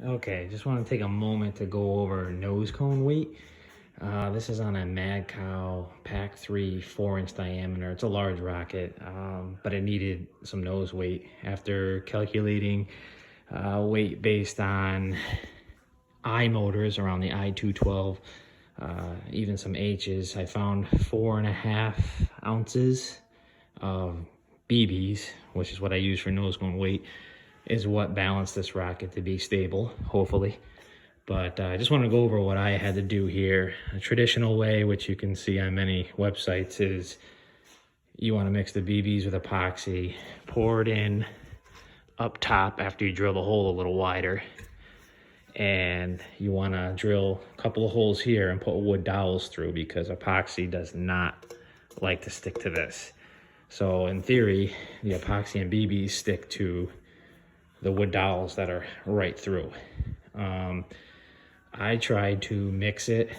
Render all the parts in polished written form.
Okay, just want to take a moment to go over nose cone weight. This is on a Mad Cow Pack 3 4-inch diameter. It's a large rocket, but it needed some nose weight. After calculating weight based on I motors around the I-212, even some H's, I found 4.5 ounces of BBs, which is what I use for nose cone weight, is what balanced this rocket to be stable, hopefully. But I just want to go over what I had to do here. A traditional way, which you can see on many websites, is you want to mix the BBs with epoxy, pour it in up top after you drill the hole a little wider, and you want to drill a couple of holes here and put wood dowels through, because epoxy does not like to stick to this. So in theory, the epoxy and BBs stick to the wood dowels that are right through. I tried to mix it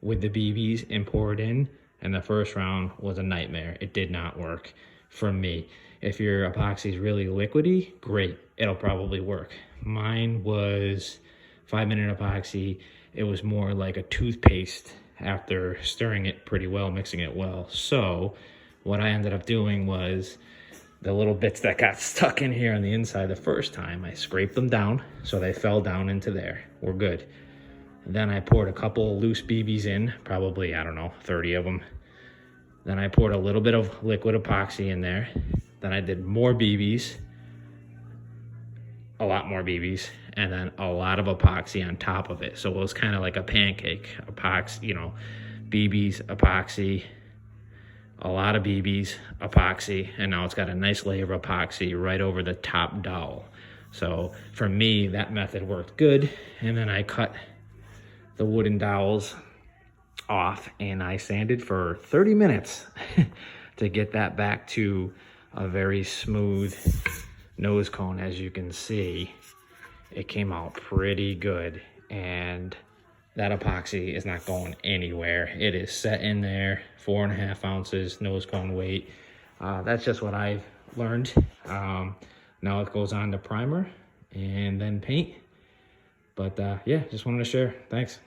with the BBs and pour it in, and the first round was a nightmare. It did not work for me. If your epoxy is really liquidy, great, it'll probably work. Mine was 5-minute epoxy. It was more like a toothpaste after stirring it pretty well, mixing it well. So what I ended up doing was, the little bits that got stuck in here on the inside the first time, I scraped them down so they fell down into there. We're good. And then I poured a couple loose BBs in, probably, I don't know, 30 of them. Then I poured a little bit of liquid epoxy in there. Then I did more BBs, a lot more BBs, and then a lot of epoxy on top of it. So it was kind of like a pancake. Epoxy, you know, BBs, epoxy, a lot of BBs, epoxy, and now it's got a nice layer of epoxy right over the top dowel. So for me, that method worked good. And then I cut the wooden dowels off and I sanded for 30 minutes to get that back to a very smooth nose cone. As you can see, it came out pretty good, and that epoxy is not going anywhere. It is set in there, 4.5 ounces nose cone weight. That's just what I've learned. Now it goes on to primer and then paint. But yeah, just wanted to share. Thanks.